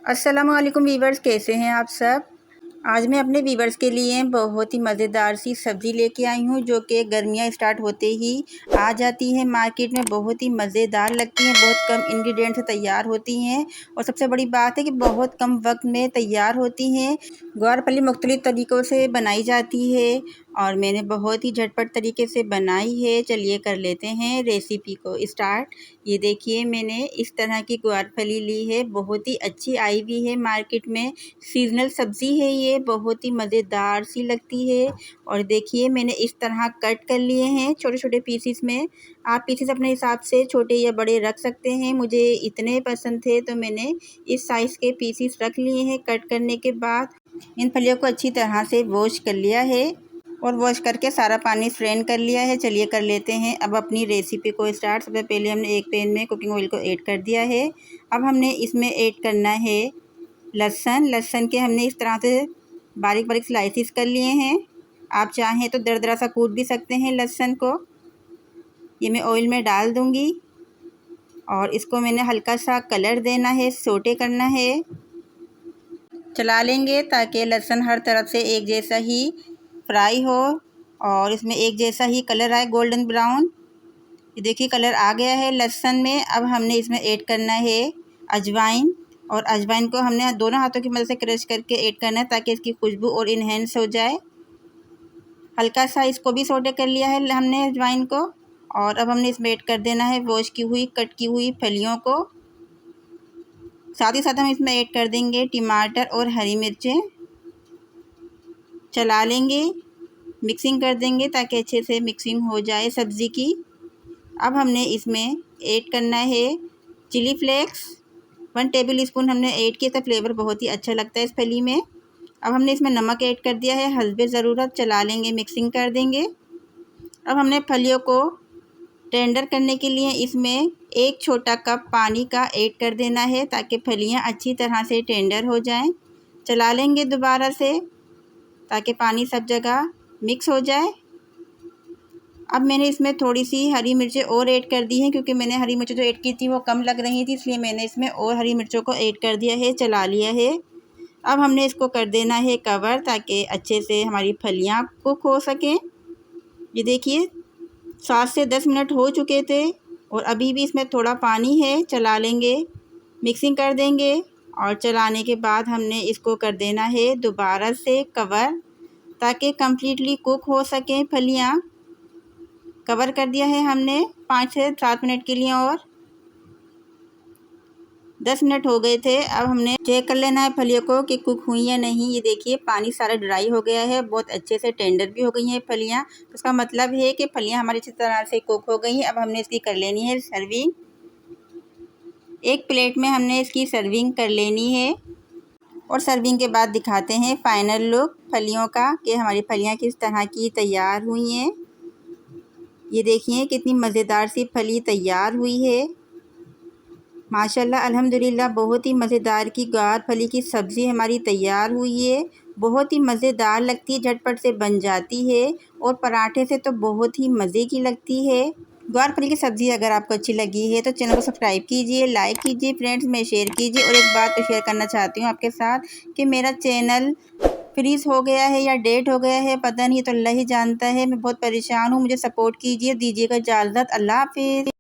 अस्सलामुअलैकुम वीवर्स, कैसे हैं आप सब। आज मैं अपने वीवर्स के लिए बहुत ही मज़ेदार सी सब्ज़ी लेके आई हूँ जो कि गर्मियाँ स्टार्ट होते ही आ जाती है मार्केट में। बहुत ही मज़ेदार लगती हैं, बहुत कम इंग्रेडिएंट से तैयार होती हैं और सबसे बड़ी बात है कि बहुत कम वक्त में तैयार होती हैं। ग्वारफली मुख्तलिफ़ तरीक़ों से बनाई जाती है और मैंने बहुत ही झटपट तरीके से बनाई है। चलिए कर लेते हैं रेसिपी को स्टार्ट। ये देखिए, मैंने इस तरह की ग्वारफली ली है, बहुत ही अच्छी आई हुई है मार्केट में। सीज़नल सब्ज़ी है ये, बहुत ही मज़ेदार सी लगती है। और देखिए, मैंने इस तरह कट कर लिए हैं छोटे छोटे पीसीस में। आप पीसीस अपने हिसाब से छोटे या बड़े रख सकते हैं। मुझे इतने पसंद थे तो मैंने इस साइज़ के पीसीस रख लिए हैं। कट करने के बाद इन फलियों को अच्छी तरह से वॉश कर लिया है और वॉश करके सारा पानी स्ट्रेन कर लिया है। चलिए कर लेते हैं अब अपनी रेसिपी को स्टार्ट। सबसे पहले हमने एक पैन में कुकिंग ऑयल को ऐड कर दिया है। अब हमने इसमें ऐड करना है लहसुन के हमने इस तरह से बारीक बारीक स्लाइसिस कर लिए हैं। आप चाहें तो दरदरा सा कूट भी सकते हैं लहसुन को। ये मैं ऑयल में डाल दूंगी और इसको मैंने हल्का सा कलर देना है, सोटे करना है। चला लेंगे ताकि लहसुन हर तरफ से एक जैसा ही फ्राई हो और इसमें एक जैसा ही कलर आए, गोल्डन ब्राउन। ये देखिए कलर आ गया है लहसुन में। अब हमने इसमें ऐड करना है अजवाइन और अजवाइन को हमने दोनों हाथों की मदद से क्रश करके ऐड करना है ताकि इसकी खुशबू और इन्हेंस हो जाए। हल्का सा इसको भी सोटे कर लिया है हमने अजवाइन को। और अब हमने इसमें ऐड कर देना है वॉश की हुई कट की हुई फलियों को। साथ ही साथ हम इसमें ऐड कर देंगे टमाटर और हरी मिर्चें। चला लेंगे, मिक्सिंग कर देंगे ताकि अच्छे से मिक्सिंग हो जाए सब्ज़ी की। अब हमने इसमें ऐड करना है चिली फ्लेक्स। 1 टेबल स्पून हमने ऐड किया था, फ्लेवर बहुत ही अच्छा लगता है इस फली में। अब हमने इसमें नमक ऐड कर दिया है हस्बे ज़रूरत। चला लेंगे, मिक्सिंग कर देंगे। अब हमने फलियों को टेंडर करने के लिए इसमें 1 छोटा कप पानी का ऐड कर देना है ताकि फलियां अच्छी तरह से टेंडर हो जाएं। चला लेंगे दोबारा से ताकि पानी सब जगह मिक्स हो जाए। अब मैंने इसमें थोड़ी सी हरी मिर्चें और ऐड कर दी हैं क्योंकि मैंने हरी मिर्चें जो ऐड की थी वो कम लग रही थी, इसलिए मैंने इसमें और हरी मिर्चों को ऐड कर दिया है। चला लिया है। अब हमने इसको कर देना है कवर ताकि अच्छे से हमारी फलियां कुक हो सकें। ये देखिए 7 से 10 मिनट हो चुके थे और अभी भी इसमें थोड़ा पानी है। चला लेंगे, मिक्सिंग कर देंगे और चलाने के बाद हमने इसको कर देना है दोबारा से कवर ताकि कम्प्लीटली कुक हो सकें फलियां। कवर कर दिया है हमने 5 से 7 मिनट के लिए और 10 मिनट हो गए थे। अब हमने चेक कर लेना है फलियों को कि कुक हुई या नहीं। ये देखिए पानी सारा ड्राई हो गया है, बहुत अच्छे से टेंडर भी हो गई हैं फलियां। तो इसका मतलब है कि फलियां हमारी अच्छी तरह से कुक हो गई हैं। अब हमने इसकी कर लेनी है सर्विंग। एक प्लेट में हमने इसकी सर्विंग कर लेनी है और सर्विंग के बाद दिखाते हैं फाइनल लुक फलियों का कि हमारी फलियाँ किस तरह की तैयार हुई हैं। ये देखिए कितनी मज़ेदार सी फली तैयार हुई है माशाल्लाह अल्हम्दुलिल्लाह। बहुत ही मज़ेदार की ग्वारफली की सब्ज़ी हमारी तैयार हुई है। बहुत ही मज़ेदार लगती है, झटपट से बन जाती है और पराठे से तो बहुत ही मज़े की लगती है। ग्वारफली की सब्ज़ी अगर आपको अच्छी लगी है तो चैनल को सब्सक्राइब कीजिए, लाइक कीजिए, फ्रेंड्स में शेयर कीजिए। और एक बात तो शेयर करना चाहती हूँ आपके साथ कि मेरा चैनल फ्रीज़ हो गया है या डेड हो गया है, पता नहीं, तो अल्लाह ही जानता है। मैं बहुत परेशान हूँ, मुझे सपोर्ट कीजिए, दीजिएगा इजाज़त। अल्लाह हाफ़िज़।